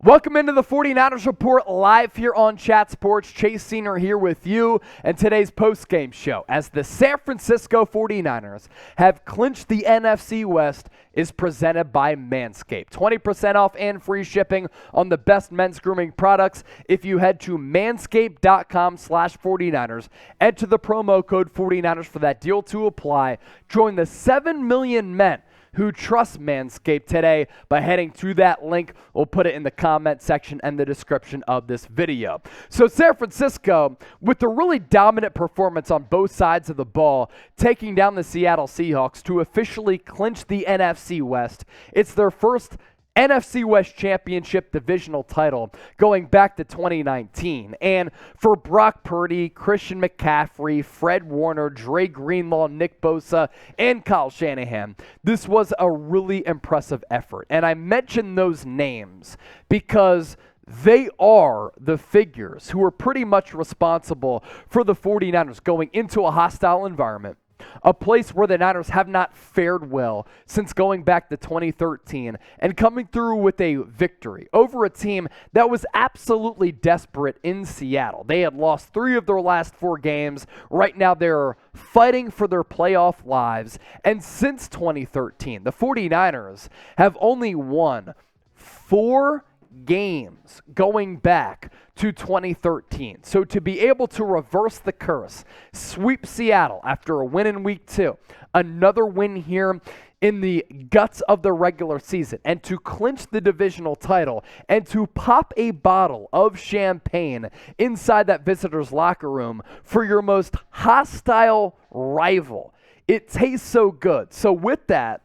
Welcome into the 49ers Report live here on Chat Sports. Chase Senior here with you and today's post-game show as the San Francisco 49ers have clinched the NFC West is presented by Manscaped. 20% off and free shipping on the best men's grooming products if you head to manscaped.com/49ers. Enter the promo code 49ers for that deal to apply. Join the 7 million men who trust Manscaped today by heading to that link. We'll put it in the comment section and the description of this video. So San Francisco, with a really dominant performance on both sides of the ball, taking down the Seattle Seahawks to officially clinch the NFC West. It's their first NFC West Championship divisional title going back to 2019. And for Brock Purdy, Christian McCaffrey, Fred Warner, Dre Greenlaw, Nick Bosa, and Kyle Shanahan, this was a really impressive effort. And I mention those names because they are the figures who are pretty much responsible for the 49ers going into a hostile environment, a place where the Niners have not fared well since going back to 2013, and coming through with a victory over a team that was absolutely desperate in Seattle. They had lost 3 of their last 4 games. Right now they're fighting for their playoff lives. And since 2013, the 49ers have only won 4 games going back to 2013. So to be able to reverse the curse, sweep Seattle after a win in week 2, another win here in the guts of the regular season, and to clinch the divisional title, and to pop a bottle of champagne inside that visitor's locker room for your most hostile rival. It tastes so good. So with that,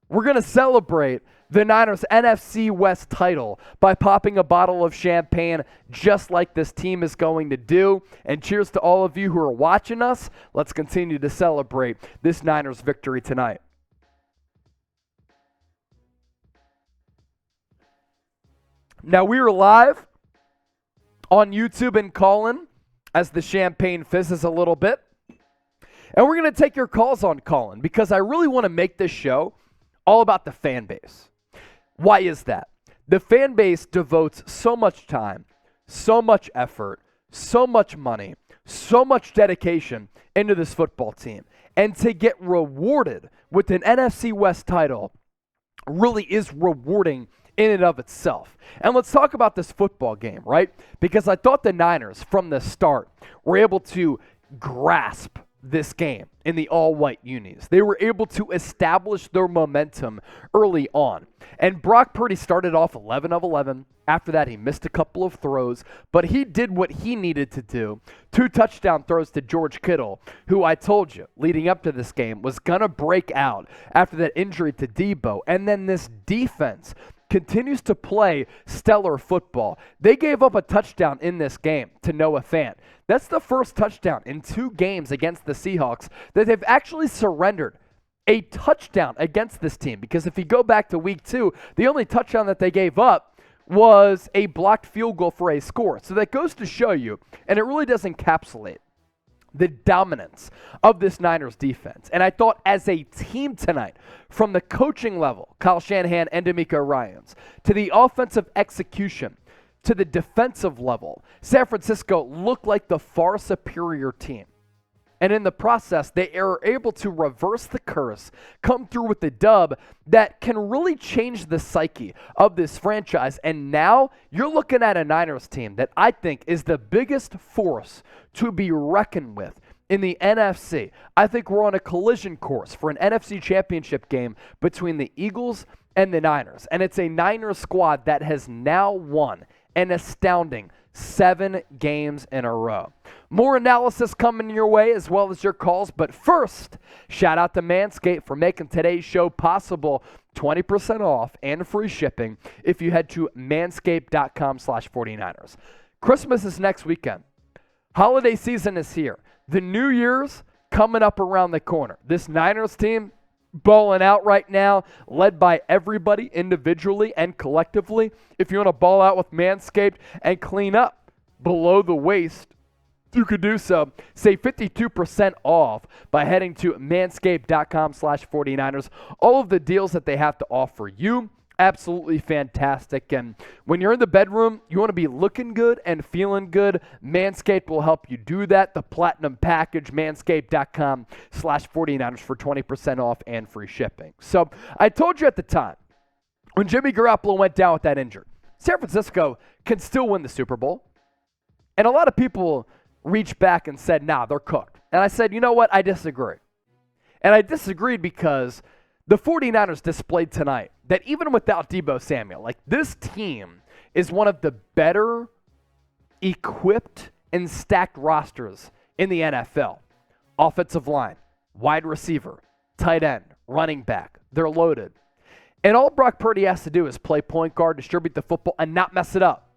we're going to celebrate the Niners' NFC West title by popping a bottle of champagne just like this team is going to do. And cheers to all of you who are watching us. Let's continue to celebrate this Niners victory tonight. Now we are live on YouTube and Callin as the champagne fizzes a little bit. And we're going to take your calls on Callin because I really want to make this show all about the fan base. Why is that? The fan base devotes so much time, so much effort, so much money, so much dedication into this football team. And to get rewarded with an NFC West title really is rewarding in and of itself. And let's talk about this football game, right? Because I thought the Niners from the start were able to grasp this game in the all-white unis. They were able to establish their momentum early on. And Brock Purdy started off 11 of 11. After that, he missed a couple of throws, but he did what he needed to do. 2 touchdown throws to George Kittle, who I told you leading up to this game was going to break out after that injury to Debo. And then this defense continues to play stellar football. They gave up a touchdown in this game to Noah Fant. That's the first touchdown in 2 games against the Seahawks that they've actually surrendered a touchdown against this team. Because if you go back to week 2, the only touchdown that they gave up was a blocked field goal for a score. So that goes to show you, and it really does encapsulate the dominance of this Niners defense. And I thought as a team tonight, from the coaching level, Kyle Shanahan and DeMeco Ryans, to the offensive execution, to the defensive level, San Francisco looked like the far superior team. And in the process, they are able to reverse the curse, come through with the dub that can really change the psyche of this franchise. And now you're looking at a Niners team that I think is the biggest force to be reckoned with in the NFC. I think we're on a collision course for an NFC championship game between the Eagles and the Niners. And it's a Niners squad that has now won an astounding 7 games in a row. More analysis coming your way as well as your calls. But first, shout out to Manscaped for making today's show possible. 20% off and free shipping if you head to manscaped.com/49ers. Christmas is next weekend. Holiday season is here. The New Year's coming up around the corner. This Niners team balling out right now, led by everybody individually and collectively. If you want to ball out with Manscaped and clean up below the waist, you could do so. Save 52% off by heading to manscaped.com/49ers. All of the deals that they have to offer you Absolutely fantastic. And when you're in the bedroom, you want to be looking good and feeling good. Manscaped will help you do that. The Platinum Package, manscaped.com/49ers for 20% off and free shipping. So I told you at the time, when Jimmy Garoppolo went down with that injury, San Francisco can still win the Super Bowl. And a lot of people reached back and said, nah, they're cooked. And I said, you know what? I disagree. And I disagreed because the 49ers displayed tonight that even without Deebo Samuel, like this team is one of the better equipped and stacked rosters in the NFL. Offensive line, wide receiver, tight end, running back. They're loaded. And all Brock Purdy has to do is play point guard, distribute the football, and not mess it up.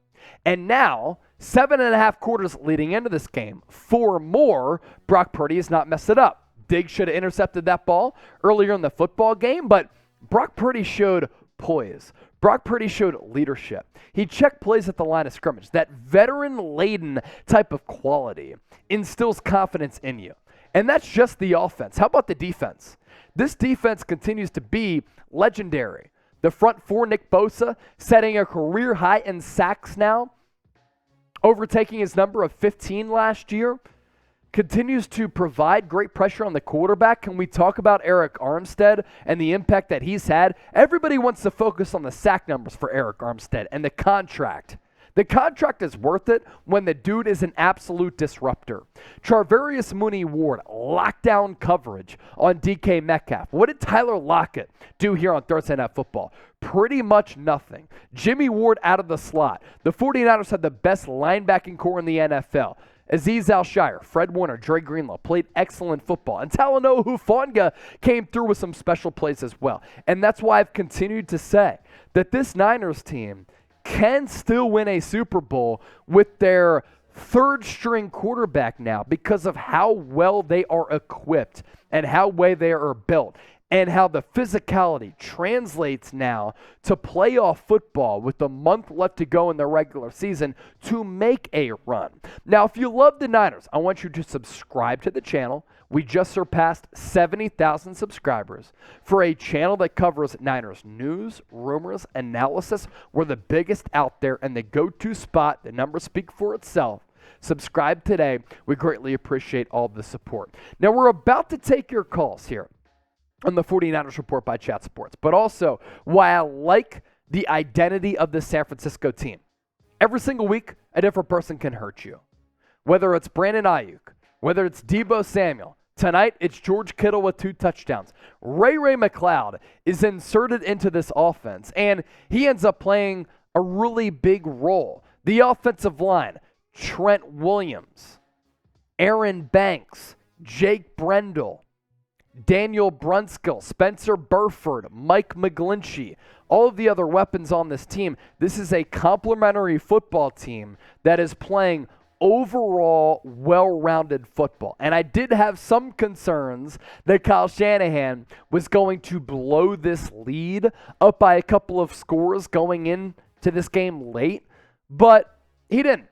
And now, 7.5 quarters leading into this game, 4 more, Brock Purdy has not messed it up. Diggs should have intercepted that ball earlier in the football game, but Brock Purdy showed poise. Brock Purdy showed leadership. He checked plays at the line of scrimmage. That veteran-laden type of quality instills confidence in you. And that's just the offense. How about the defense? This defense continues to be legendary. The front four, Nick Bosa, setting a career high in sacks now, overtaking his number of 15 last year. Continues to provide great pressure on the quarterback. Can we talk about Eric Armstead and the impact that he's had? Everybody wants to focus on the sack numbers for Eric Armstead and the contract. The contract is worth it when the dude is an absolute disruptor. Charvarius Mooney-Ward, lockdown coverage on DK Metcalf. What did Tyler Lockett do here on Thursday Night Football? Pretty much nothing. Jimmy Ward out of the slot. The 49ers had the best linebacking core in the NFL. Azeez Al-Shire, Fred Warner, Dre Greenlaw played excellent football. And Talanoa Hufanga came through with some special plays as well. And that's why I've continued to say that this Niners team can still win a Super Bowl with their third-string quarterback now because of how well they are equipped and how well they are built and how the physicality translates now to playoff football with a month left to go in the regular season to make a run. Now, if you love the Niners, I want you to subscribe to the channel. We just surpassed 70,000 subscribers for a channel that covers Niners news, rumors, analysis. We're the biggest out there and the go-to spot. The numbers speak for itself. Subscribe today. We greatly appreciate all the support. Now, we're about to take your calls here on the 49ers Report by Chat Sports, but also why I like the identity of the San Francisco team. Every single week, a different person can hurt you. Whether it's Brandon Ayuk, whether it's Deebo Samuel. Tonight, it's George Kittle with 2 touchdowns. Ray McCloud is inserted into this offense, and he ends up playing a really big role. The offensive line, Trent Williams, Aaron Banks, Jake Brendel, Daniel Brunskill, Spencer Burford, Mike McGlinchey, all of the other weapons on this team. This is a complementary football team that is playing overall well-rounded football. And I did have some concerns that Kyle Shanahan was going to blow this lead up by a couple of scores going into this game late, but he didn't.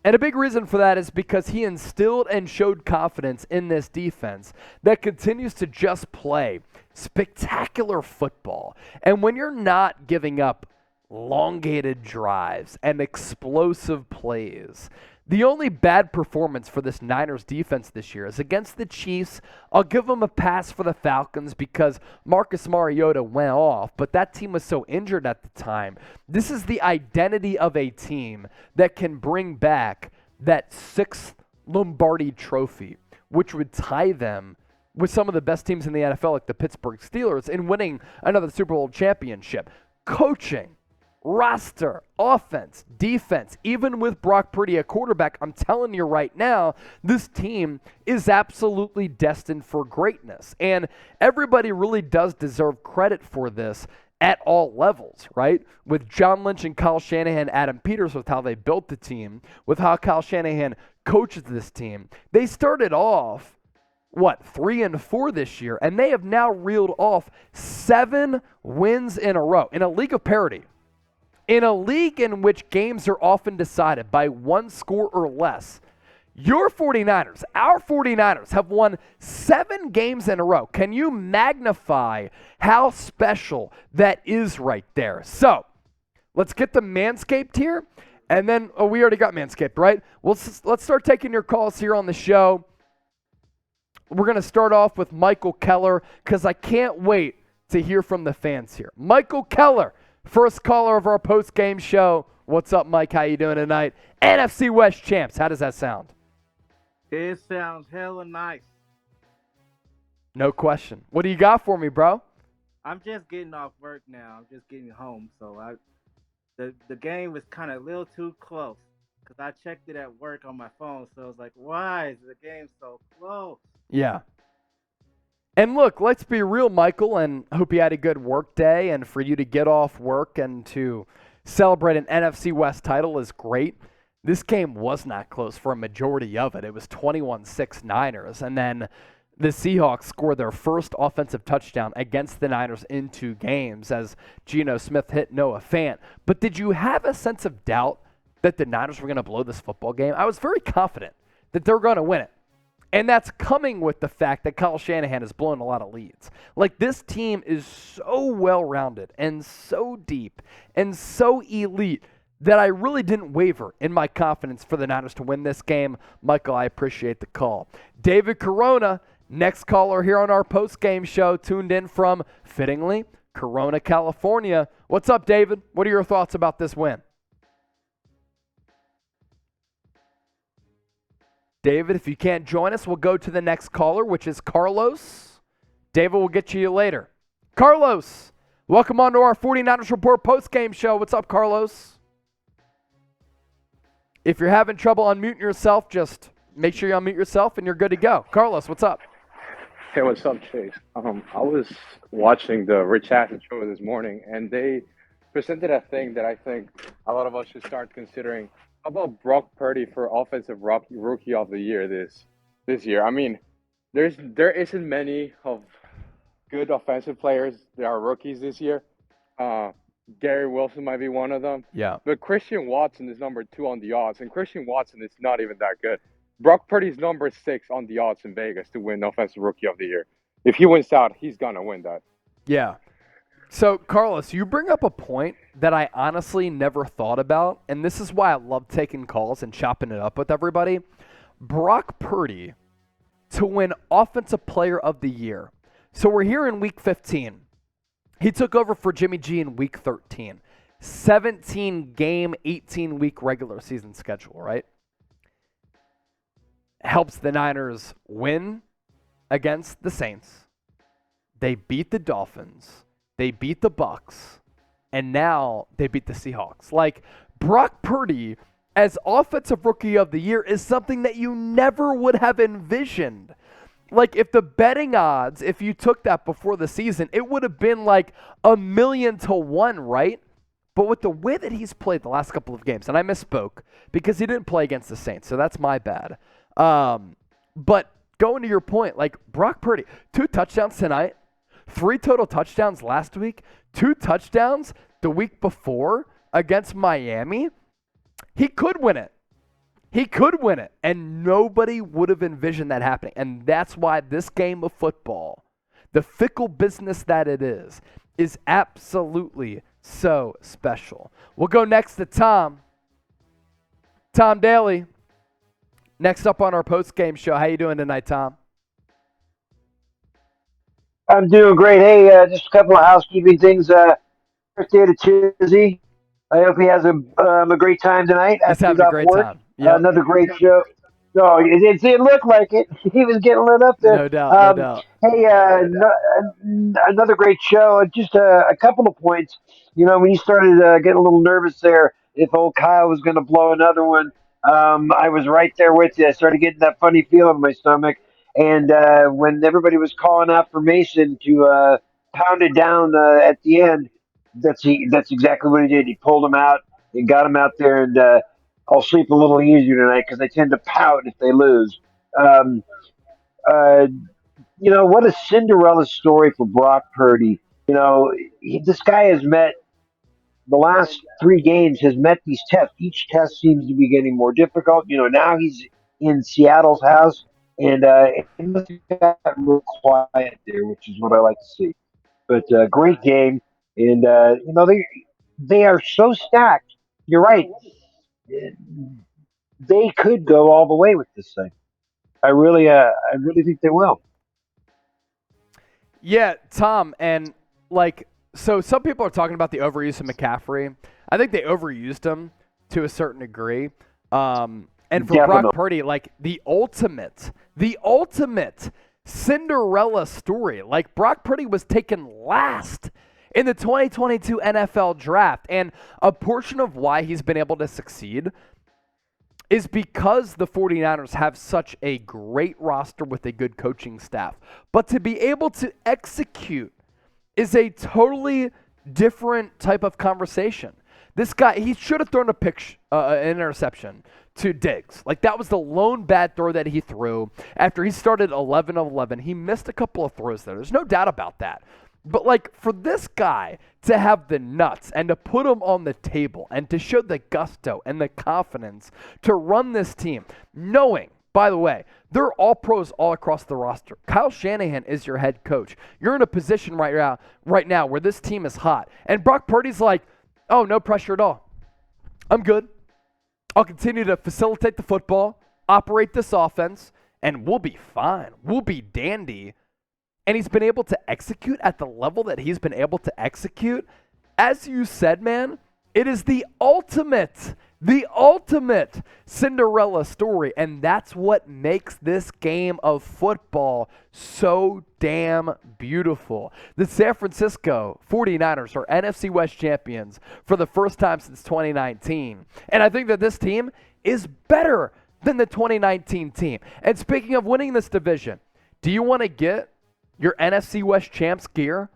And a big reason for that is because he instilled and showed confidence in this defense that continues to just play spectacular football. And when you're not giving up elongated drives and explosive plays, the only bad performance for this Niners defense this year is against the Chiefs. I'll give them a pass for the Falcons because Marcus Mariota went off, but that team was so injured at the time. This is the identity of a team that can bring back that 6th Lombardi trophy, which would tie them with some of the best teams in the NFL, like the Pittsburgh Steelers, in winning another Super Bowl championship. Coaching, roster, offense, defense, even with Brock Purdy at quarterback, I'm telling you right now, this team is absolutely destined for greatness. And everybody really does deserve credit for this at all levels, right? With John Lynch and Kyle Shanahan, Adam Peters, with how they built the team, with how Kyle Shanahan coaches this team. They started off 3-4 this year, and they have now reeled off 7 wins in a row in a league of parity. In a league in which games are often decided by 1 score or less, Your 49ers, our 49ers, have won 7 games in a row. Can you magnify how special that is right there? So, let's get the Manscaped here. And then, we already got Manscaped, right? Let's start taking your calls here on the show. We're going to start off with Michael Keller because I can't wait to hear from the fans here. Michael Keller, first caller of our post-game show. What's up, Mike? How you doing tonight? NFC West champs. How does that sound? It sounds hella nice. No question. What do you got for me, bro? I'm just getting off work now. I'm just getting home, so the game was kind of a little too close because I checked it at work on my phone. So I was like, why is the game so close? Yeah. And look, let's be real, Michael, and hope you had a good work day. And for you to get off work and to celebrate an NFC West title is great. This game was not close for a majority of it. It was 21-6 Niners. And then the Seahawks scored their first offensive touchdown against the Niners in 2 games as Geno Smith hit Noah Fant. But did you have a sense of doubt that the Niners were going to blow this football game? I was very confident that they're going to win it. And that's coming with the fact that Kyle Shanahan has blown a lot of leads. Like, this team is so well-rounded and so deep and so elite that I really didn't waver in my confidence for the Niners to win this game. Michael, I appreciate the call. David Corona, next caller here on our post-game show, tuned in from, fittingly, Corona, California. What's up, David? What are your thoughts about this win? David, if you can't join us, we'll go to the next caller, which is Carlos. David, we'll get to you later. Carlos, welcome on to our 49ers Report post-game show. What's up, Carlos? If you're having trouble unmuting yourself, just make sure you unmute yourself and you're good to go. Carlos, what's up? Hey, what's up, Chase? I was watching the Rich Hasen show this morning, and they presented a thing that I think a lot of us should start considering. How about Brock Purdy for Offensive Rookie of the Year this year? I mean, there isn't many of good offensive players that are rookies this year. Gary Wilson might be one of them. Yeah. But Christian Watson is number 2 on the odds, and Christian Watson is not even that good. Brock Purdy's number 6 on the odds in Vegas to win Offensive Rookie of the Year. If he wins out, he's going to win that. Yeah. So, Carlos, you bring up a point that I honestly never thought about, and this is why I love taking calls and chopping it up with everybody. Brock Purdy to win Offensive Player of the Year. So we're here in Week 15. He took over for Jimmy G in Week 13. 17-game, 18-week regular season schedule, right? Helps the Niners win against the Saints. They beat the Dolphins. They beat the Bucks. And now they beat the Seahawks. Like, Brock Purdy as Offensive Rookie of the Year is something that you never would have envisioned. Like, if the betting odds, if you took that before the season, it would have been like 1,000,000 to 1, right? But with the way that he's played the last couple of games, and I misspoke because he didn't play against the Saints, so that's my bad. But going to your point, like Brock Purdy, 2 touchdowns tonight, 3 total touchdowns last week, 2 touchdowns the week before against Miami. He could win it. He could win it, and nobody would have envisioned that happening. And that's why this game of football, the fickle business that it is absolutely so special. We'll go next to Tom. Tom Daly, next up on our post-game show. How you doing tonight, Tom? I'm doing great. Hey, just a couple of housekeeping things. Birthday to Chizzy. I hope he has a great time tonight. He's having a great time. Yep. Another great show. No, it looked like it. He was getting lit up there. No doubt, no doubt. Hey, another great show. Just a couple of points. You know, when you started getting a little nervous there, if old Kyle was going to blow another one, I was right there with you. I started getting that funny feeling in my stomach. And when everybody was calling out for Mason to pound it down at the end, that's exactly what he did. He pulled him out and got him out there, and I'll sleep a little easier tonight because they tend to pout if they lose. Um, uh, you know, what a Cinderella story for Brock Purdy. You know, this guy has met the last 3 games, has met these tests. Each test seems to be getting more difficult. You know, now he's in Seattle's house, and it must have got real quiet there, which is what I like to see. But great game, and they are so stacked. You're right. They could go all the way with this thing. I really think they will. Yeah, Tom, and like, so some people are talking about the overuse of McCaffrey. I think they overused him to a certain degree. And for Brock Definitely. Purdy, like the ultimate Cinderella story. Like Brock Purdy was taken last in the 2022 NFL draft, and a portion of why he's been able to succeed is because the 49ers have such a great roster with a good coaching staff. But to be able to execute is a totally different type of conversation. This guy, he should have thrown an interception to Diggs. Like, that was the lone bad throw that he threw. After he started 11 of 11, he missed a couple of throws there. There's no doubt about that. But, like, for this guy to have the nuts and to put him on the table and to show the gusto and the confidence to run this team, knowing, by the way, they're all pros all across the roster. Kyle Shanahan is your head coach. You're in a position right now where this team is hot. And Brock Purdy's like, oh, no pressure at all. I'm good. I'll continue to facilitate the football, operate this offense, and we'll be fine. We'll be dandy. And he's been able to execute at the level that he's been able to execute. As you said, man, it is the ultimate Cinderella story. And that's what makes this game of football so damn beautiful. The San Francisco 49ers are NFC West champions for the first time since 2019. And I think that this team is better than the 2019 team. And speaking of winning this division, do you want to get your NFC West champs gear?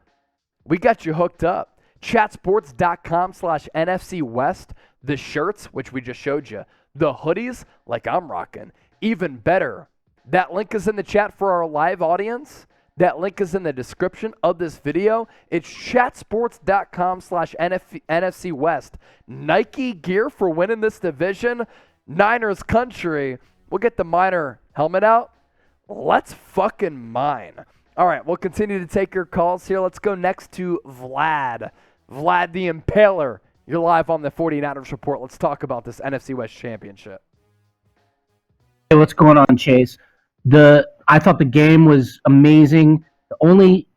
We got you hooked up. Chatsports.com/NFC West. The shirts, which we just showed you. The hoodies, like I'm rocking. Even better. That link is in the chat for our live audience. That link is in the description of this video. It's chatsports.com/NFC West. Nike gear for winning this division. Niners country. We'll get the Miner helmet out. Let's fucking mine. All right, we'll continue to take your calls here. Let's go next to Vlad. Vlad the Impaler. You're live on the 49ers Report. Let's talk about this NFC West Championship. Hey, what's going on, Chase? I thought the game was amazing. The only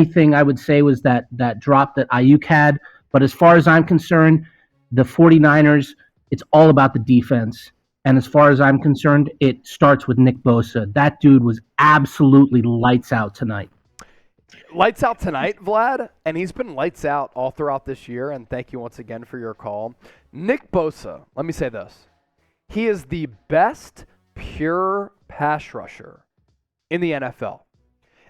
thing I would say was that drop that Ayuk had. But as far as I'm concerned, the 49ers, it's all about the defense. And as far as I'm concerned, it starts with Nick Bosa. That dude was absolutely lights out tonight. Lights out tonight, Vlad, and he's been lights out all throughout this year, and thank you once again for your call. Nick Bosa, let me say this. He is the best pure pass rusher in the NFL.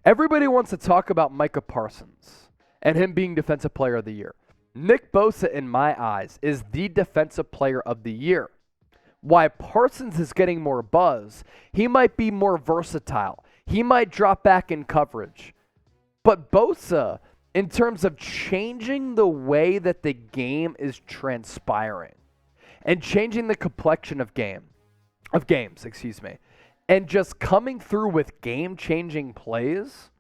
Everybody wants to talk about Micah Parsons and him being Defensive Player of the Year. Nick Bosa, in my eyes, is the Defensive Player of the Year. Why Parsons is getting more buzz, he might be more versatile. He might drop back in coverage. But Bosa, in terms of changing the way that the game is transpiring and changing the complexion of games, and just coming through with game-changing plays,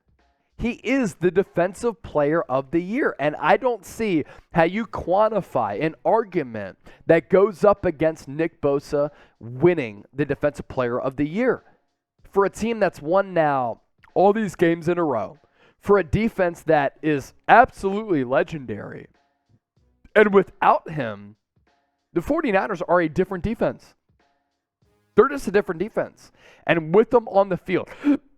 he is the Defensive Player of the Year. And I don't see how you quantify an argument that goes up against Nick Bosa winning the Defensive Player of the Year. For a team that's won now all these games in a row, for a defense that is absolutely legendary, and without him, the 49ers are a different defense. They're just a different defense. And with them on the field,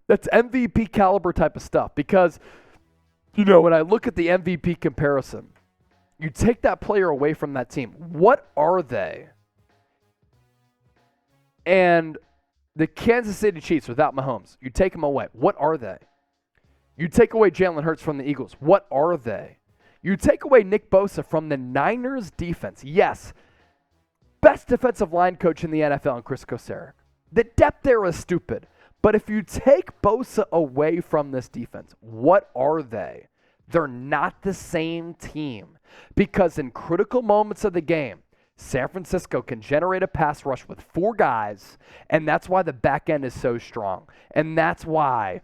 that's MVP caliber type of stuff. Because, when I look at the MVP comparison, you take that player away from that team. What are they? And the Kansas City Chiefs without Mahomes, you take them away. What are they? You take away Jalen Hurts from the Eagles. What are they? You take away Nick Bosa from the Niners defense. Yes, best defensive line coach in the NFL in Chris Kosarek. The depth there is stupid. But if you take Bosa away from this defense, what are they? They're not the same team. Because in critical moments of the game, San Francisco can generate a pass rush with 4 guys, and that's why the back end is so strong. And that's why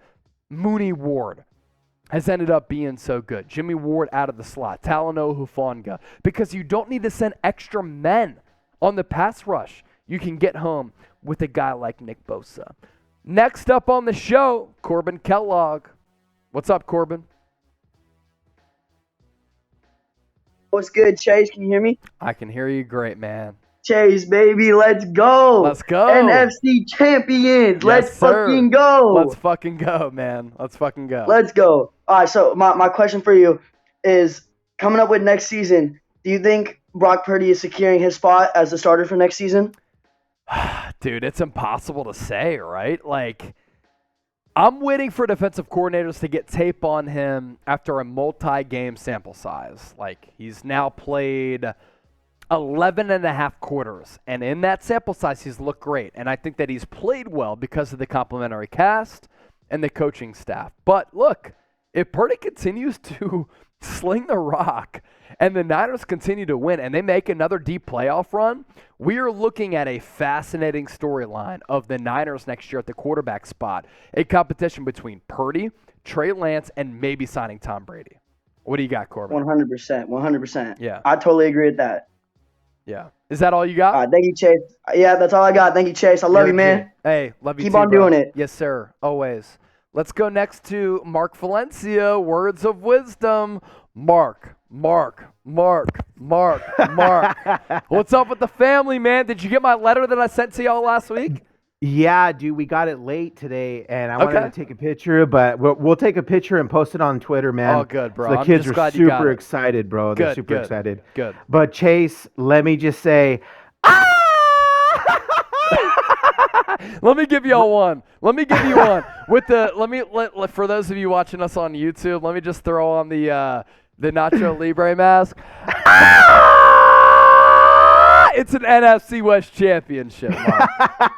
Mooney Ward has ended up being so good. Jimmy Ward out of the slot, Talanoa Hufanga, because you don't need to send extra men on the pass rush. You can get home with a guy like Nick Bosa. Next up on the show, Corbin Kellogg. What's up, Corbin? What's good, Chase? Can you hear me? I can hear you great, man. Chase, baby, let's go. Let's go. NFC champions. Let's fucking go. Let's fucking go, man. Let's fucking go. Let's go. All right, so my question for you is, coming up with next season, do you think Brock Purdy is securing his spot as the starter for next season? Dude, it's impossible to say, right? Like, I'm waiting for defensive coordinators to get tape on him after a multi-game sample size. Like, he's now played 11 and a half quarters, and in that sample size, he's looked great. And I think that he's played well because of the complimentary cast and the coaching staff. But look, if Purdy continues to sling the rock and the Niners continue to win and they make another deep playoff run, we are looking at a fascinating storyline of the Niners next year at the quarterback spot. A competition between Purdy, Trey Lance, and maybe signing Tom Brady. What do you got, Corbin? 100%. 100%. Yeah. I totally agree with that. Yeah. Is that all you got? All right, thank you, Chase. Yeah, that's all I got. Thank you, Chase. I love you, man. Hey, love you Keep too, on bro. doing it. Yes, sir. Always. Let's go next to Mark Valencia. Words of wisdom. Mark. What's up with the family, man? Did you get my letter that I sent to y'all last week? Yeah, dude, we got it late today, and I wanted to take a picture, but we'll take a picture and post it on Twitter, man. Oh, good, bro. So the I'm kids just are glad you got super it. excited, bro. They're super excited. Good. But Chase, let me just say, Let me give y'all one. Let me give you one. For those of you watching us on YouTube, let me just throw on the Nacho Libre mask. It's an NFC West championship, Mark.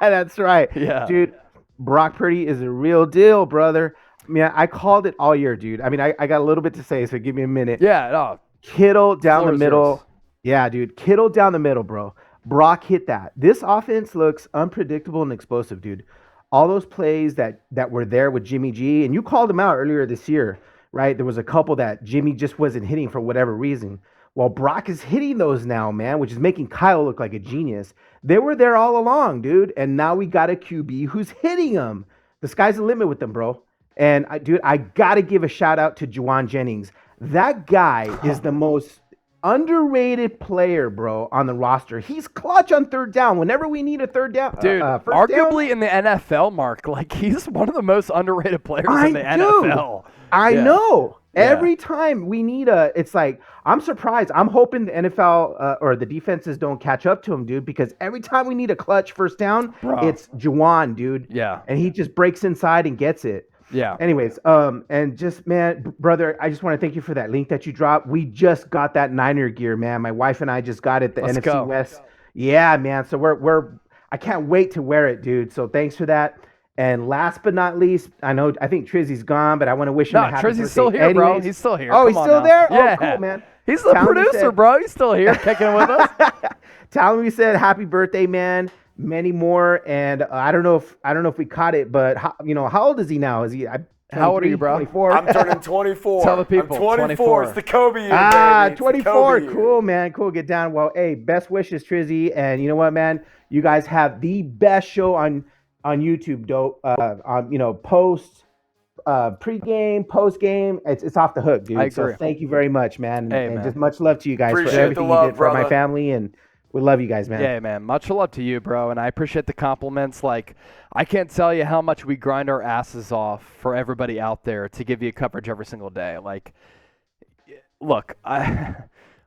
That's right. Yeah. Dude, Brock Purdy is a real deal, brother. I mean, I called it all year, dude. I mean, I got a little bit to say, so give me a minute. Yeah, no. Kittle down the Floor is middle. yours. Yeah, dude. Kittle down the middle, bro. Brock hit that. This offense looks unpredictable and explosive, dude. All those plays that were there with Jimmy G, and you called them out earlier this year, right? There was a couple that Jimmy just wasn't hitting for whatever reason. Well, Brock is hitting those now, man, which is making Kyle look like a genius. They were there all along, dude, and now we got a QB who's hitting them. The sky's the limit with them, bro. And, I got to give a shout-out to Juwan Jennings. That guy is the most underrated player, bro, on the roster. He's clutch on third down. Whenever we need a third down, Dude, arguably in the NFL, Mark, like he's one of the most underrated players in the NFL. I know. Yeah. Every time we need it's like, I'm surprised. I'm hoping the NFL or the defenses don't catch up to him, dude, because every time we need a clutch first down, it's Juwan, dude. Yeah. And he just breaks inside and gets it. Yeah. Anyways, and just, man, brother, I just want to thank you for that link that you dropped. We just got that Niner gear, man. My wife and I just got it, the Let's NFC go. West. Yeah, man. So I can't wait to wear it, dude. So thanks for that. And last but not least, I think Trizzy's gone, but I want to wish him a happy birthday. Trizzy's still here, bro. anyways. He's still here. Oh, Come he's on still now. there? Yeah. Oh, cool, man. He's the Tell him we producer, said- bro. He's still here kicking it with us. Tell him we said happy birthday, man. Many more. And I don't know if we caught it, but how old is he now? Is he? How old are you, bro? 24? I'm turning 24. Tell the people, I'm 24. 24. It's the Kobe year, baby. It's the 24. Kobe year. Cool, man. Cool. Get down. Well, hey, best wishes, Trizzy. And you know what, man? You guys have the best show on YouTube, dope. Post, pre-game, post-game. It's off the hook, dude. I agree. So thank you very much, man. Hey, and man. just much love to you guys Appreciate for the everything love, you did for my brother. family. And we love you guys, man. Yeah, man. Much love to you, bro. And I appreciate the compliments. Like, I can't tell you how much we grind our asses off for everybody out there to give you coverage every single day. Like, look,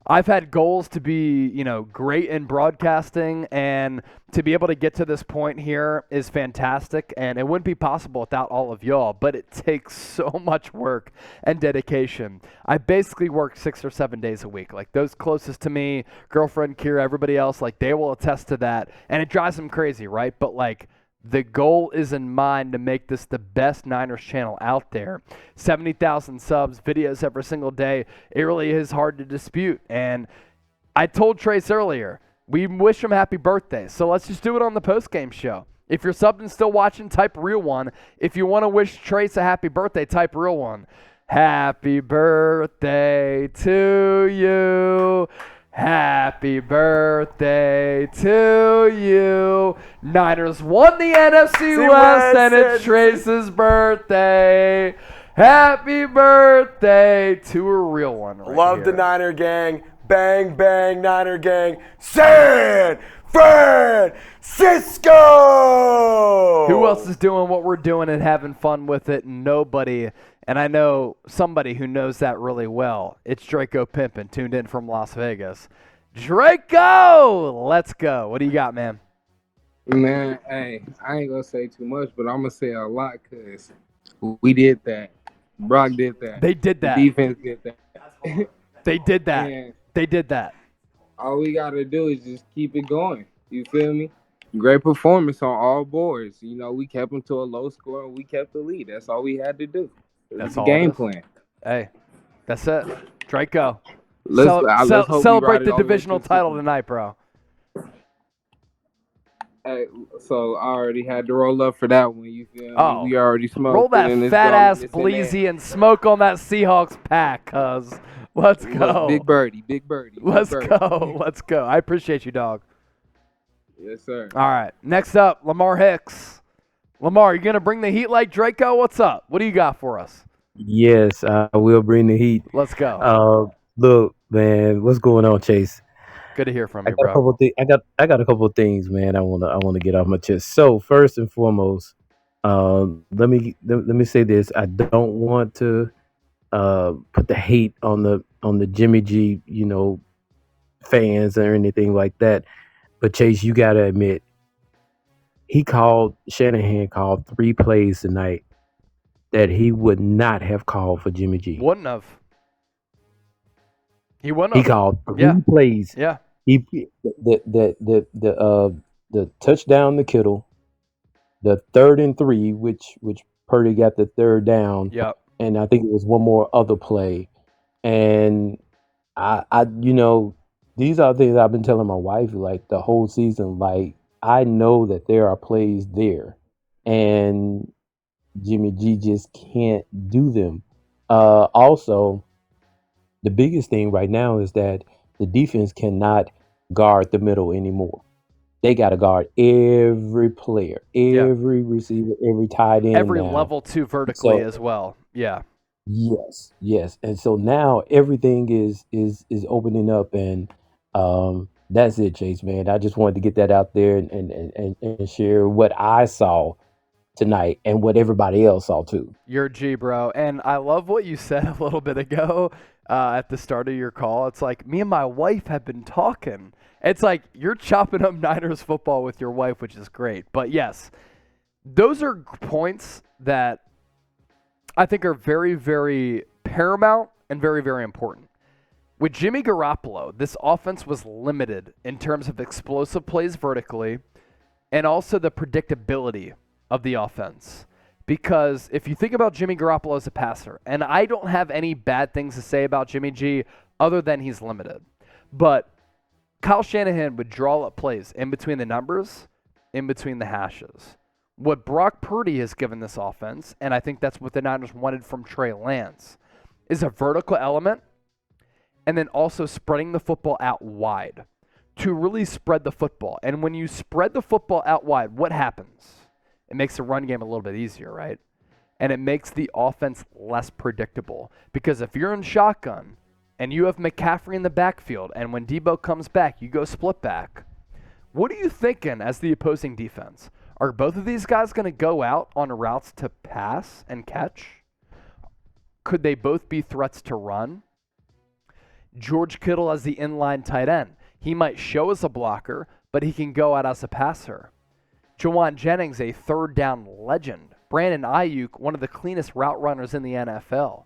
I've had goals to be, great in broadcasting, and to be able to get to this point here is fantastic, and it wouldn't be possible without all of y'all, but it takes so much work and dedication. I basically work 6 or 7 days a week. Like, those closest to me, girlfriend, Kira, everybody else, like, they will attest to that, and it drives them crazy, right? But, like, the goal is in mind to make this the best Niners channel out there. 70,000 subs, videos every single day. It really is hard to dispute. And I told Trace earlier, We wish him happy birthday. So let's just do it on the post-game show. If you're subbed and still watching, type real one. If you want to wish Trace a happy birthday, type real one. Happy birthday to you. Happy birthday to you. Niners won the NFC West, and it's Trace's birthday. Happy birthday to a real one right Love here. the Niner gang. Bang, bang, Niner gang. San Francisco! Who else is doing what we're doing and having fun with it? Nobody. And I know somebody who knows that really well. It's Draco Pimpin, tuned in from Las Vegas. Draco! Let's go. What do you got, man? Man, hey, I ain't gonna say too much, but I'm gonna say a lot because we did that. Brock did that. They did that. The defense did that. They did that. And They did that. all we gotta do is just keep it going. You feel me? Great performance on all boards. You know, we kept them to a low score and we kept the lead. That's all we had to do. That's the all game it is. plan. Hey, that's it. Draco. Let's hope we Celebrate ride it the all the way divisional to the title Super Bowl. tonight, bro. Hey, so I already had to roll up for that one. You feel me? Oh. We already smoked. Roll that it and it's fat gone. ass It's in there. bleezy and smoke on that Seahawks pack, cuz. Let's Look, go. Big birdie, big birdie. Big Let's birdie. go. Let's go. I appreciate you, dog. Yes, sir. All right. Next up, Lamar Hicks. Lamar, you going to bring the heat like Draco? What's up? What do you got for us? Yes, I will bring the heat. Let's go. Look, man, what's going on, Chase? Good to hear from I you, got a bro. couple I got a couple of things, man. I wanna get off my chest. So first and foremost, let me say this. I don't want to put the hate on the Jimmy G, fans or anything like that. But Chase, you gotta admit, Shanahan called 3 plays tonight that he would not have called for Jimmy G. Wouldn't have. He wouldn't He have. called 3 Yeah. plays. Yeah. The touchdown to Kittle, the 3rd and 3, which Purdy got the 3rd down, Yep. and I think it was one more other play. And I these are things I've been telling my wife like the whole season. Like, I know that there are plays there, and Jimmy G just can't do them. Also, the biggest thing right now is that the defense cannot guard the middle anymore. They got to guard every player, every receiver, every tight end. Every now. level 2 vertically So- as well. Yeah. Yes. And so now everything is opening up, and that's it, Chase, man. I just wanted to get that out there and share what I saw tonight and what everybody else saw too. You're a G, bro. And I love what you said a little bit ago at the start of your call. It's like, me and my wife have been talking. It's like you're chopping up Niners football with your wife, which is great. But yes, those are points that I think are very, very paramount and very, very important. With Jimmy Garoppolo, this offense was limited in terms of explosive plays vertically and also the predictability of the offense. Because if you think about Jimmy Garoppolo as a passer, and I don't have any bad things to say about Jimmy G other than he's limited, but Kyle Shanahan would draw up plays in between the numbers, in between the hashes. What Brock Purdy has given this offense, and I think that's what the Niners wanted from Trey Lance, is a vertical element and then also spreading the football out wide to really spread the football. And when you spread the football out wide, what happens? It makes the run game a little bit easier, right? And it makes the offense less predictable. Because if you're in shotgun and you have McCaffrey in the backfield, and when Debo comes back, you go split back, what are you thinking as the opposing defense? Are both of these guys going to go out on routes to pass and catch? Could they both be threats to run? George Kittle as the inline tight end. He might show as a blocker, but he can go out as a passer. Jawan Jennings, a 3rd down legend. Brandon Ayuk, one of the cleanest route runners in the NFL.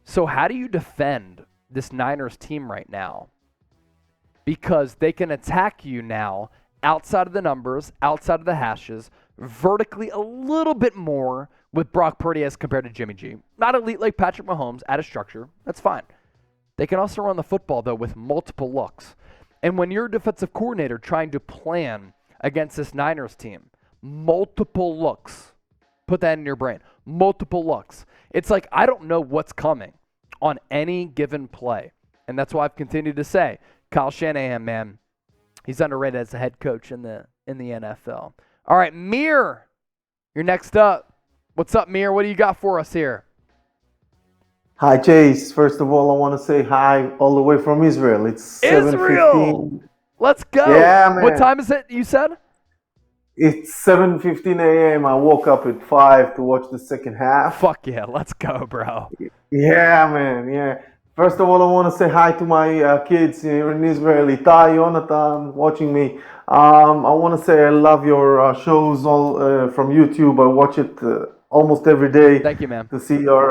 So how do you defend this Niners team right now? Because they can attack you now outside of the numbers, outside of the hashes, vertically a little bit more with Brock Purdy as compared to Jimmy G. Not elite like Patrick Mahomes, out of structure. That's fine. They can also run the football, though, with multiple looks. And when you're a defensive coordinator trying to plan against this Niners team, multiple looks, put that in your brain, multiple looks. It's like I don't know what's coming on any given play. And that's why I've continued to say, Kyle Shanahan, man, he's underrated as a head coach in the NFL. All right, Mir, you're next up. What's up, Mir? What do you got for us here? Hi, Chase. First of all, I want to say hi all the way from Israel. It's Israel! 7:15. Let's go. Yeah, man. What time is it, you said? It's 7:15 a.m. I woke up at 5 to watch the second half. Fuck yeah, let's go, bro. Yeah, man. Yeah. First of all, I want to say hi to my kids here in Israel. Itai, Jonathan, watching me. I want to say I love your shows all from YouTube. I watch it almost every day. Thank you, man. To see your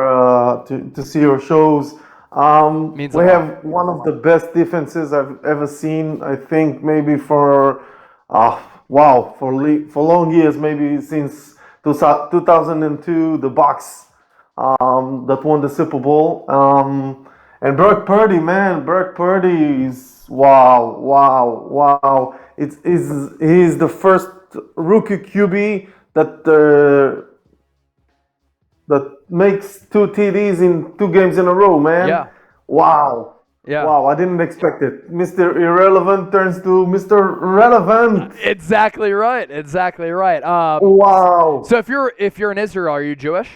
to see your shows. Means a We lot. have one of the best defenses I've ever seen. I think maybe for for long years, maybe since 2002, the Bucks that won the Super Bowl. And Brock Purdy, man, Brock Purdy is wow. He's the first rookie QB that makes 2 TDs in 2 games in a row, man. Yeah. Wow. Yeah. Wow, I didn't expect it. Mr. Irrelevant turns to Mr. Relevant. Exactly right. Wow. So if you're in Israel, are you Jewish?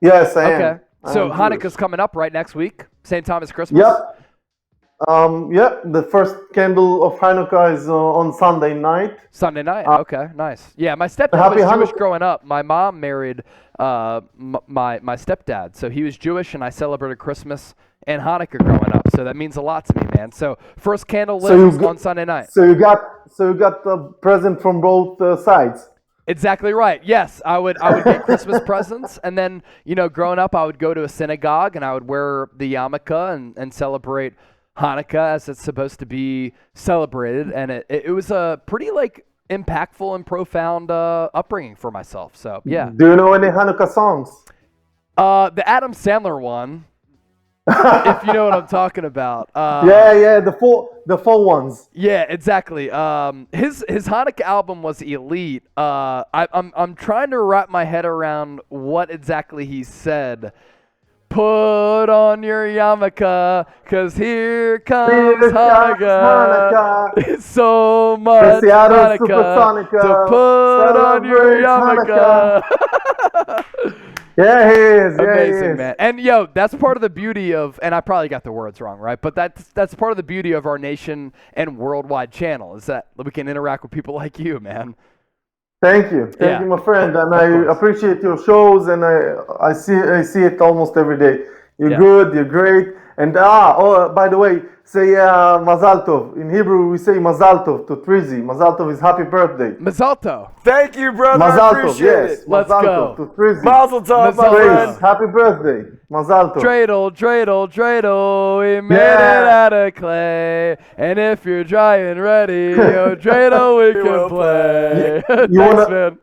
Yes, I am. Okay. I So am Hanukkah's Jewish. coming up right next week, same time as Christmas. Yep. The first candle of Hanukkah is on Sunday night. Sunday night. Okay, nice. Yeah, my stepdad Happy was Jewish Hanukkah. growing up. My mom married my stepdad, so he was Jewish, and I celebrated Christmas and Hanukkah growing up. So that means a lot to me, man. So first candle So you lit g- on Sunday night. So you got a present from both sides. Exactly right. Yes, I would get Christmas presents, and then growing up, I would go to a synagogue and I would wear the yarmulke and celebrate Hanukkah as it's supposed to be celebrated, and it was a pretty impactful and profound upbringing for myself. So yeah, Do you know any Hanukkah songs? the Adam Sandler one, if you know what I'm talking about. Yeah, the full ones. Yeah, exactly. His Hanukkah album was elite. I'm trying to wrap my head around what exactly he said. Put on your yarmulke, 'cause here comes Hanukkah. It's so much Seattle Hanukkah Supersonica to put on your celebrates yarmulke. Yeah, he is. Yeah, he Amazing, is. man. And that's part of the beauty of, and I probably got the words wrong, right? But that's part of the beauty of our nation and worldwide channel is that we can interact with people like you, man. Thank you, Yeah. my friend, and Of I course. appreciate your shows, and I see it almost every day. You're Yeah. good, you're great, and by the way, say Mazal Tov. In Hebrew, we say Mazal Tov to Trizi. Mazal Tov is happy birthday. Mazal tov. Thank you, brother. I Mazal Tov, appreciate yes. it. Let's Mazal go. Tov to Trizi. Mazel tov, my Mazel friend. tov. Happy birthday, Mazal Tov. Dreidel, we made Yeah. it out of clay. And if you're dry and ready, Dreidel, we We can will play. You Thanks, wanna- man.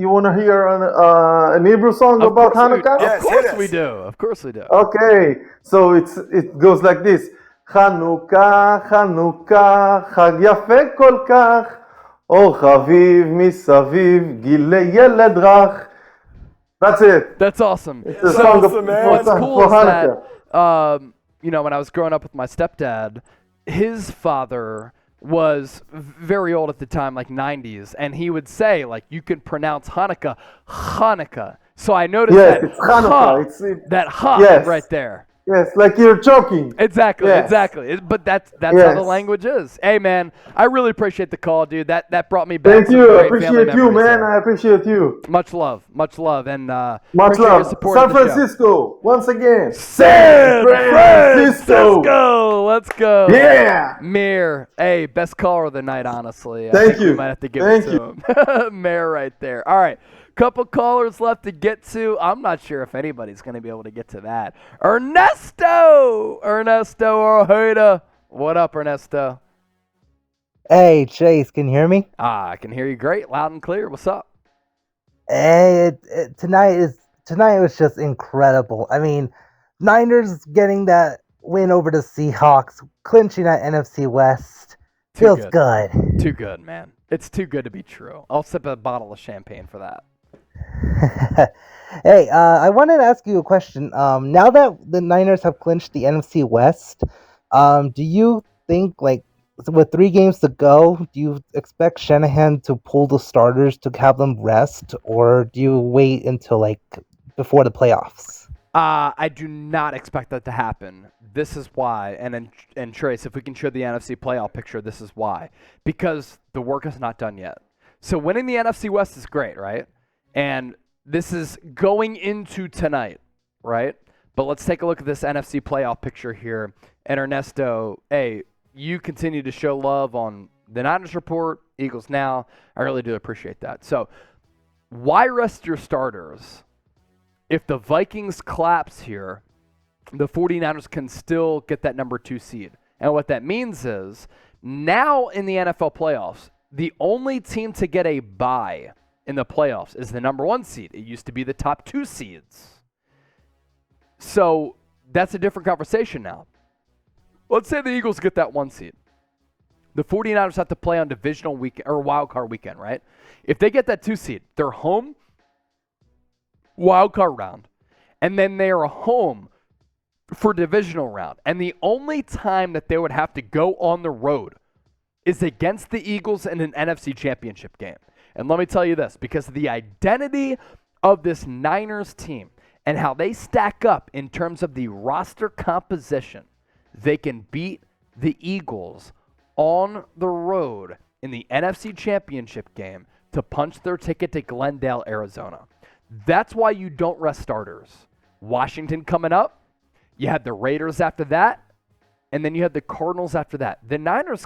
You wanna hear an Hebrew song Of about course we- Hanukkah? Yes, Of course hit us. we do. Of course we do. Okay, so it goes like this. חנוכה, חנוכה, חג יפה כל כך, אור חביב מסביב, גילי ילד רך. That's it. That's awesome. It's a So, song awesome, man. for, what's cool for is that, Hanukkah. when I was growing up with my stepdad, his father was very old at the time, like 90s, and he would say, you can pronounce Hanukkah, Hanukkah. So I noticed Yes, that it's Hanukkah. ha, that ha Yes. right there. Yes, like you're choking. Exactly, Yes. exactly. But that's how the Yes. language is. Hey, man, I really appreciate the call, dude. That brought me back. Thank some you. great Appreciate family you, memories man. there. I appreciate you. Much love, and Much appreciate your love. support San of the show. Francisco, once again. San Francisco. Let's go. Yeah. Mir, hey, best caller of the night, honestly. I Thank think we you. might have to give Thank it to him. Mir right there. All right. Couple callers left to get to. I'm not sure if anybody's going to be able to get to that. Ernesto Ojeda. What up, Ernesto? Hey, Chase, can you hear me? I can hear you great, loud and clear. What's up? Hey, tonight was just incredible. I mean, Niners getting that win over the Seahawks, clinching that NFC West. Too Feels good. good. Too good, man. It's too good to be true. I'll sip a bottle of champagne for that. Hey, I wanted to ask you a question. Now that the Niners have clinched the NFC West, do you think, like, with 3 games to go, do you expect Shanahan to pull the starters to have them rest, or do you wait until, like, before the playoffs? I do not expect that to happen. This is why, and Trace, if we can show the NFC playoff picture, this is why. Because the work is not done yet. So winning the NFC West is great, right? And this is going into tonight, right? But let's take a look at this NFC playoff picture here. And Ernesto, hey, you continue to show love on the Niners Report, Eagles Now. I really do appreciate that. So why rest your starters? If the Vikings collapse here, the 49ers can still get that number 2 seed. And what that means is now in the NFL playoffs, the only team to get a bye in the playoffs is the number 1 seed. It used to be the top 2 seeds. So that's a different conversation now. Let's say the Eagles get that 1 seed. The 49ers have to play on divisional weekend or wild card weekend, right? If they get that 2 seed, they're home wild card round, and then they are home for divisional round. And the only time that they would have to go on the road is against the Eagles in an NFC championship game. And let me tell you this, because of the identity of this Niners team and how they stack up in terms of the roster composition, they can beat the Eagles on the road in the NFC championship game to punch their ticket to Glendale, Arizona. That's why you don't rest starters. Washington coming up. You had the Raiders after that. And then you had the Cardinals after that. The Niners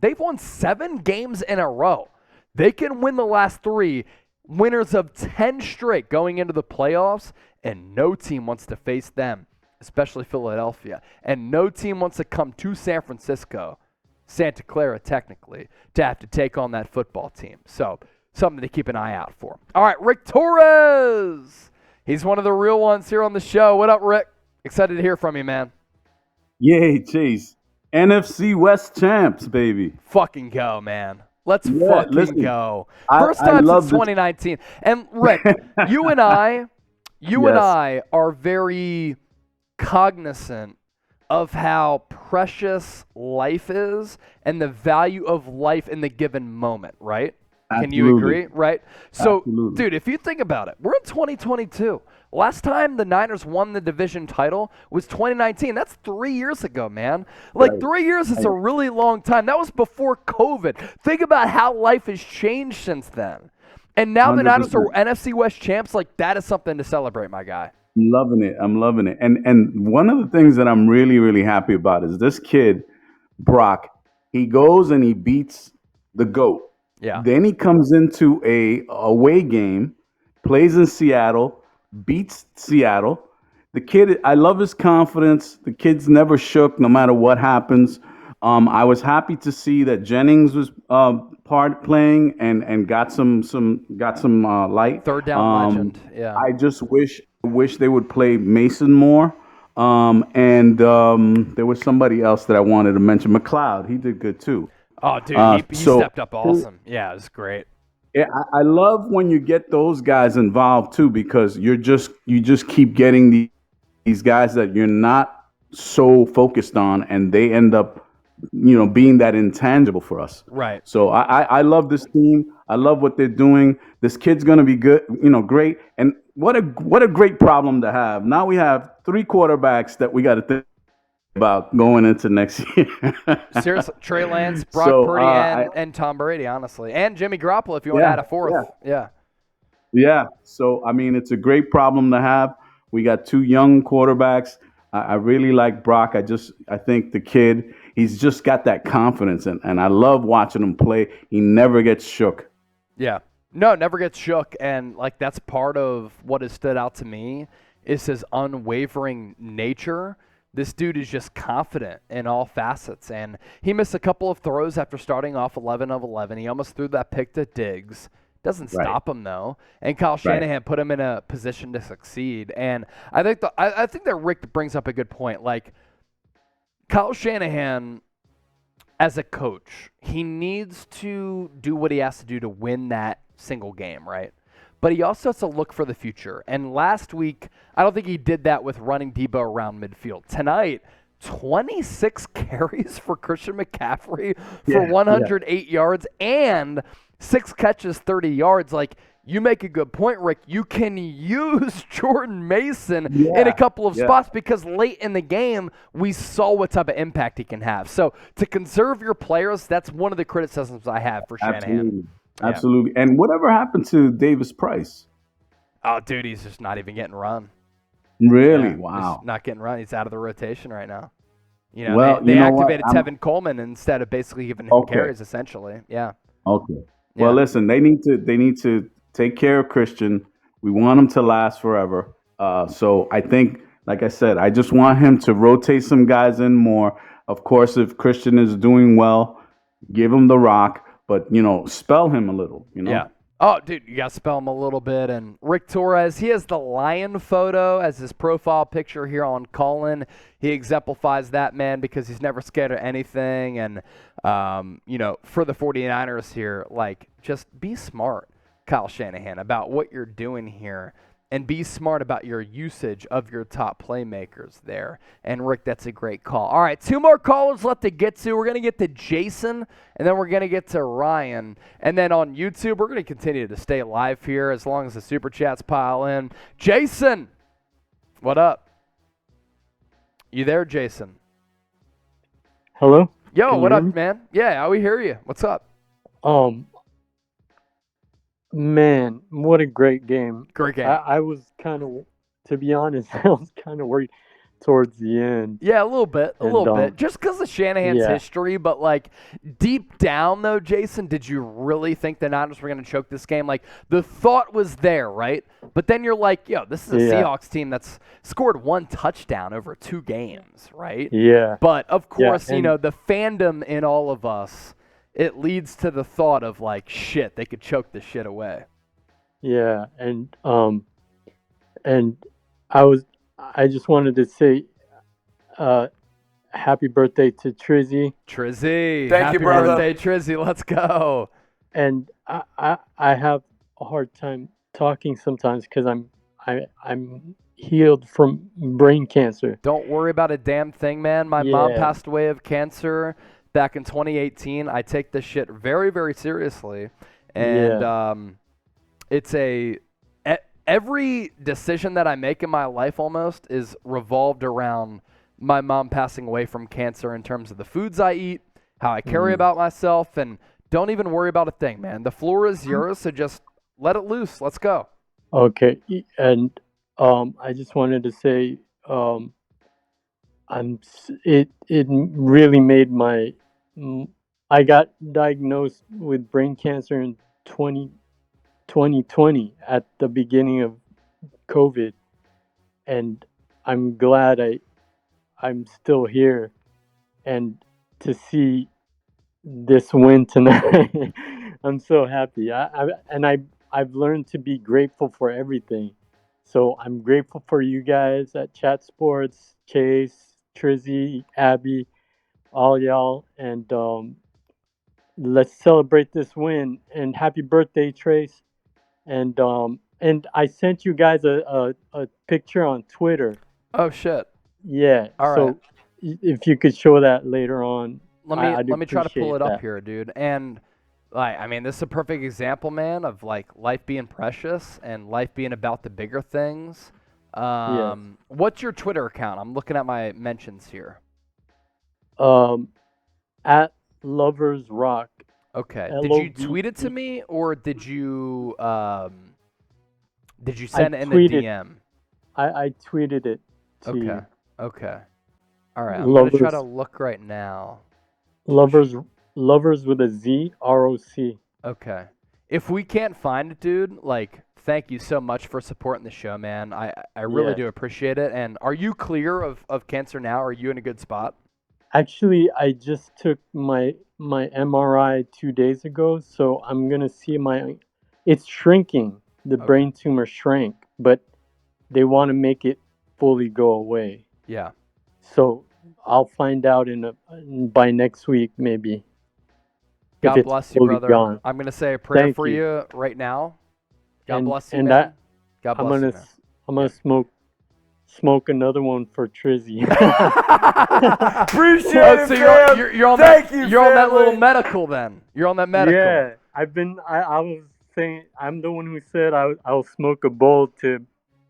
they've won 7 games in a row. They can win the last 3, winners of 10 straight going into the playoffs, and no team wants to face them, especially Philadelphia. And no team wants to come to San Francisco, Santa Clara technically, to have to take on that football team. So something to keep an eye out for. All right, Rick Torres. He's one of the real ones here on the show. What up, Rick? Excited to hear from you, man. Yay, Chase. NFC West champs, baby. Fucking go, man. Let's go. First I time love since 2019. And Rick, you and I are very cognizant of how precious life is and the value of life in the given moment, right? Can you agree? Right? So, dude, if you think about it, we're in 2022. Last time the Niners won the division title was 2019. That's 3 years ago, man. Like, 3 years is a really long time. That was before COVID. Think about how life has changed since then. And now the Niners are NFC West champs. Like, that is something to celebrate, my guy. I'm loving it. And one of the things that I'm really, really happy about is this kid, Brock, he goes and he beats the GOAT. Yeah. Then he comes into a away game, plays in Seattle, beats Seattle. The kid, I love his confidence. The kid's never shook, no matter what happens. I was happy to see that Jennings was playing and got some light. Third down legend. Yeah. I just wish they would play Mason more. And there was somebody else that I wanted to mention. McLeod, he did good too. Oh, dude, he stepped up awesome. Yeah, it was great. Yeah, I love when you get those guys involved too, because you just keep getting these guys that you're not so focused on, and they end up, being that intangible for us. Right. So I love this team. I love what they're doing. This kid's gonna be good, great. And what a great problem to have. Now we have 3 quarterbacks that we got to think about going into next year. Seriously, Trey Lance, Brock Purdy, and Tom Brady, honestly, and Jimmy Garoppolo if you want to add a fourth. Yeah. So I mean, it's a great problem to have. We got 2 young quarterbacks. I really like Brock. I think the kid, he's just got that confidence, and I love watching him play. He never gets shook. Yeah. No, never gets shook, and like that's part of what has stood out to me is his unwavering nature. This dude is just confident in all facets, and he missed a couple of throws after starting off 11 of 11. He almost threw that pick to Diggs. Doesn't stop him, though. And Kyle Shanahan put him in a position to succeed. And I think that Rick brings up a good point. Like, Kyle Shanahan, as a coach, he needs to do what he has to do to win that single game, right? But he also has to look for the future. And last week, I don't think he did that with running Debo around midfield. Tonight, 26 carries for Christian McCaffrey for 108 yards and 6 catches, 30 yards. Like, you make a good point, Rick. You can use Jordan Mason in a couple of spots because late in the game, we saw what type of impact he can have. So to conserve your players, that's one of the criticisms I have for Shanahan. Absolutely. And whatever happened to Davis Price? Oh, dude, he's just not even getting run. Really? Yeah, Wow. He's not getting run. He's out of the rotation right now. You know, Well, they you know what? activated Tevin Coleman instead of basically giving him carries, essentially. Yeah. Okay. Well, listen, they need to take care of Christian. We want him to last forever. So I think, like I said, I just want him to rotate some guys in more. Of course, if Christian is doing well, give him the rock, but, spell him a little, Yeah. Oh, dude, you got to spell him a little bit. And Rick Torres, he has the lion photo as his profile picture here on Colin. He exemplifies that, man, because he's never scared of anything. And, for the 49ers here, like, just be smart, Kyle Shanahan, about what you're doing here. And be smart about your usage of your top playmakers there. And, Rick, that's a great call. All right, 2 more callers left to get to. We're going to get to Jason, and then we're going to get to Ryan. And then on YouTube, we're going to continue to stay live here as long as the Super Chats pile in. Jason, what up? You there, Jason? Hello? Yo, Can what you up, hear me? man? Yeah, we hear you. What's up? Man, what a great game. Great game. I was kind of, to be honest, I was kind of worried towards the end. Yeah, a little bit. Just because of Shanahan's yeah. history, but like deep down though, Jason, did you really think the Niners were going to choke this game? Like the thought was there, right? But then you're like, yo, this is a Seahawks team that's scored 1 touchdown over 2 games, right? Yeah. But of course, and the fandom in all of us, it leads to the thought of like, shit, they could choke this shit away. Yeah, and I just wanted to say, happy birthday to Trizzy. Trizzy, Thank happy you, brother. birthday, Trizzy. Let's go. And I have a hard time talking sometimes because I'm healed from brain cancer. Don't worry about a damn thing, man. My mom Yeah. passed away of cancer back in 2018. I take this shit very, very seriously. And it's every decision that I make in my life almost is revolved around my mom passing away from cancer in terms of the foods I eat, how I carry about myself, and don't even worry about a thing, man. The floor is yours, so just let it loose. Let's go. Okay, and I just wanted to say, it really made I got diagnosed with brain cancer in 2020 at the beginning of COVID, and I'm glad I'm still here, and to see this win tonight, I'm so happy. I've learned to be grateful for everything. So I'm grateful for you guys at Chat Sports, Chase, Trizzy, Abby, all y'all, and let's celebrate this win. And happy birthday, Trace. And I sent you guys a picture on Twitter. Oh shit. Yeah. All so right. if you could show that later on, Let me try to pull it up that. here, dude. And this is a perfect example, man, of like life being precious and life being about the bigger things. Yes. What's your Twitter account? I'm looking at my mentions here. At Lovers Rock. Okay. Did you tweet it to me or did you send it in the DM? I tweeted it to you. Okay. All right. I'm gonna try to look right now. Lovers with a Z, ROC. Okay. If we can't find it, dude, like, thank you so much for supporting the show, man. I really do appreciate it. And are you clear of cancer now? Are you in a good spot? Actually, I just took my MRI 2 days ago, so I'm gonna see it's shrinking. The brain tumor shrank, but they want to make it fully go away. Yeah. So I'll find out by next week maybe. If God it's bless you, fully brother. gone. I'm going to say a prayer Thank for you. you right now. God bless you, and man. God I'm bless you, gonna man. I'm gonna smoke another one for Trizzy. Appreciate Oh, it, so fam. you're on Thank that you, you're on that little family. medical then. You're on that medical. Yeah, I was saying I'm the one who said I'll smoke a bowl to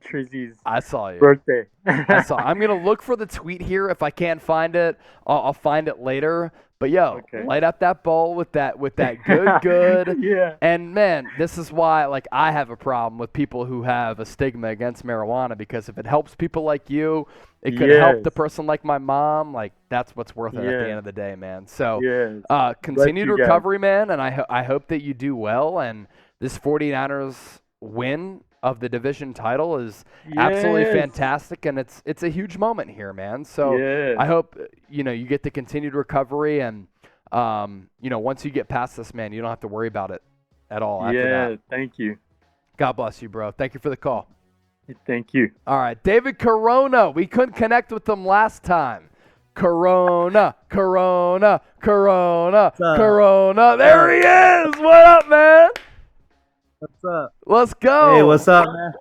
Trizzy's I saw you. birthday. I saw. I'm gonna look for the tweet here. If I can't find it, I'll find it later. But yo, Okay. light up that bowl with that good. Yeah. And man, this is why like I have a problem with people who have a stigma against marijuana, because if it helps people like you, it could help the Yes. person like my mom. Like that's what's worth it at the Yeah. end of the day, man. So Yes. continued you guys. recovery, man, and I hope that you do well. And this 49ers win of the division title is absolutely Yes. fantastic, and it's a huge moment here, man. So Yes. I hope you get the continued recovery, and once you get past this, man, you don't have to worry about it at all after Yeah, that. thank you. God bless you, bro. Thank you for the call. Thank you. All right, David Corona. We couldn't connect with them last time. Corona. There he is. What up, man? What's up? Let's go. Hey, what's up, man?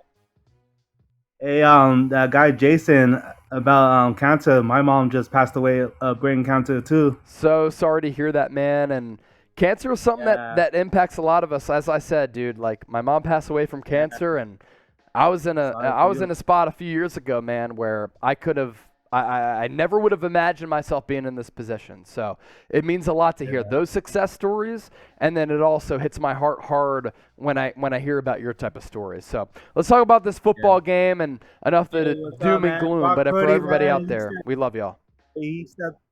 Hey, that guy Jason about cancer. My mom just passed away of brain cancer too. So sorry to hear that, man. And cancer is something that impacts a lot of us. As I said, dude, like my mom passed away from cancer, and I was in a spot a few years ago, man, where I could have. I never would have imagined myself being in this position. So it means a lot to hear those success stories, and then it also hits my heart hard when I hear about your type of stories. So let's talk about this football game, and enough of the doom and gloom. Brock But for Purdy, everybody man, out there, we love y'all.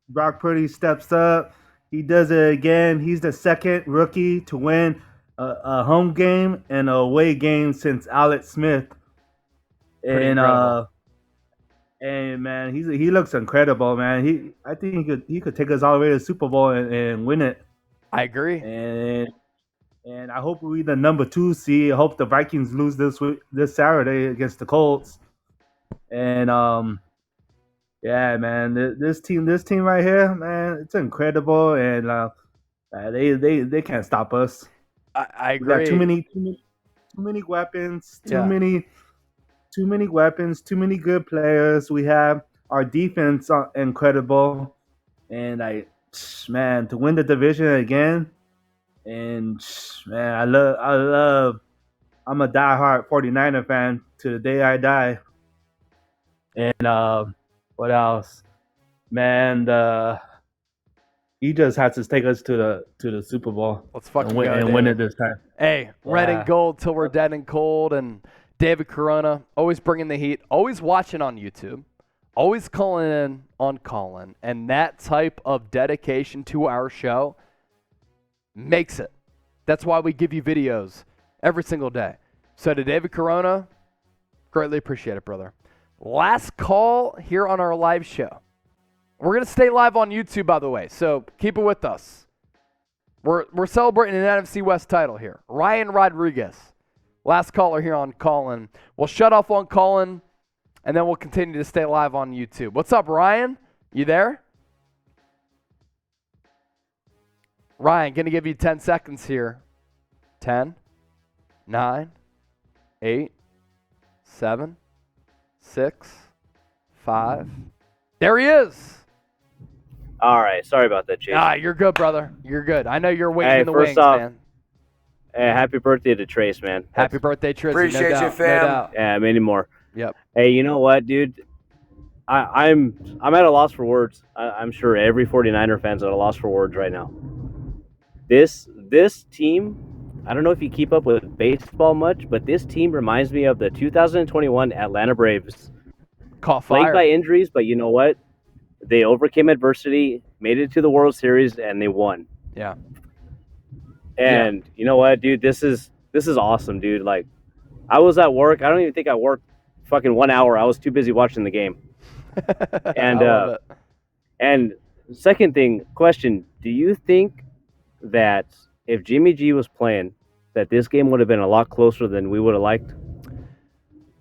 Brock Purdy steps up. He does it again. He's the second rookie to win a home game and a away game since Alex Smith. Pretty incredible. And man, he looks incredible, man. I think he could take us all the way to the Super Bowl and win it. I agree. And I hope we the number 2 seed. I hope the Vikings lose this Saturday against the Colts. And yeah, man, this team right here, man, it's incredible, and they can't stop us. I agree. We got too many weapons, too many weapons, too many good players. We have our defense incredible, and to win the division again, and man, I'm a diehard 49er fan to the day I die. And what else, man? He just has to take us to the Super Bowl. Let's fucking win it this time. Hey, red and gold till we're dead and cold. And David Corona, always bringing the heat, always watching on YouTube, always calling in on Colin. And that type of dedication to our show makes it. That's why we give you videos every single day. So to David Corona, greatly appreciate it, brother. Last call here on our live show. We're going to stay live on YouTube, by the way, so keep it with us. We're celebrating an NFC West title here. Ryan Rodriguez, last caller here on Colin. We'll shut off on Colin, and then we'll continue to stay live on YouTube. What's up, Ryan? You there? Ryan, going to give you 10 seconds here. 10, 9, 8, 7, 6, 5. There he is. All right. Sorry about that, Chase. You're good, brother. You're good. I know you're waiting in the first wings, off, man. Hey, happy birthday to Trace, man. Happy birthday, Trace. Appreciate no you, doubt, fam. No doubt. Yeah, many more. Yep. Hey, you know what, dude? I'm at a loss for words. I'm sure every 49er fan's at a loss for words right now. This team, I don't know if you keep up with baseball much, but this team reminds me of the 2021 Atlanta Braves. Caught fire. Plagued by injuries, but you know what? They overcame adversity, made it to the World Series, and they won. Yeah. And you know what, dude? This is awesome, dude. Like, I was at work. I don't even think I worked fucking 1 hour. I was too busy watching the game. And I love it. And second question: do you think that if Jimmy G was playing, that this game would have been a lot closer than we would have liked?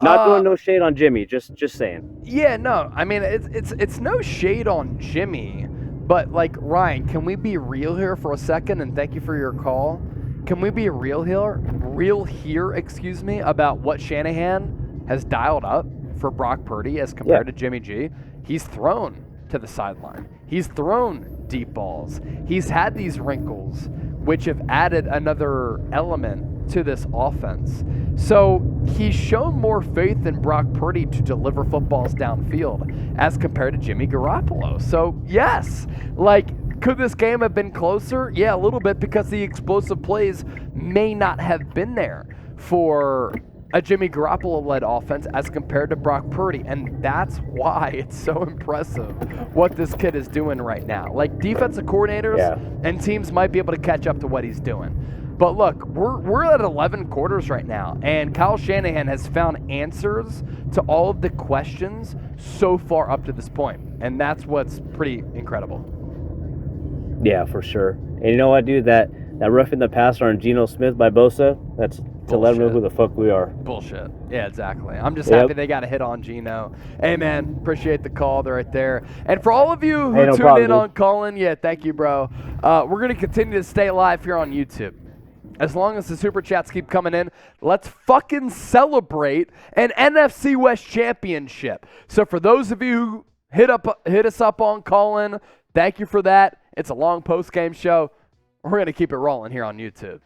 Not throwing no shade on Jimmy, just saying. Yeah, no. I mean, it's no shade on Jimmy, but like Ryan, can we be real here for a second? And thank you for your call. Can we be real here, excuse me, about what Shanahan has dialed up for Brock Purdy as compared to Jimmy G? He's thrown to the sideline. He's thrown deep balls. He's had these wrinkles, which have added another element to this offense. So he's shown more faith in Brock Purdy to deliver footballs downfield as compared to Jimmy Garoppolo. So yes, like, could this game have been closer? Yeah, a little bit, because the explosive plays may not have been there for a Jimmy Garoppolo-led offense as compared to Brock Purdy, and that's why it's so impressive what this kid is doing right now. Like, defensive coordinators and teams might be able to catch up to what he's doing. But look, we're at 11 quarters right now, and Kyle Shanahan has found answers to all of the questions so far up to this point, and that's what's pretty incredible. Yeah, for sure. And you know what, dude? That roughing the passer on Geno Smith by Bosa, that's to let them know who the fuck we are. Bullshit. Yeah, exactly. I'm just happy they got a hit on Geno. Hey, man, appreciate the call. They're right there. And for all of you who tuned in on Colin, thank you, bro. We're going to continue to stay live here on YouTube. As long as the super chats keep coming in, let's fucking celebrate an NFC West championship. So for those of you who hit us up on Colin, thank you for that. It's a long post-game show. We're going to keep it rolling here on YouTube.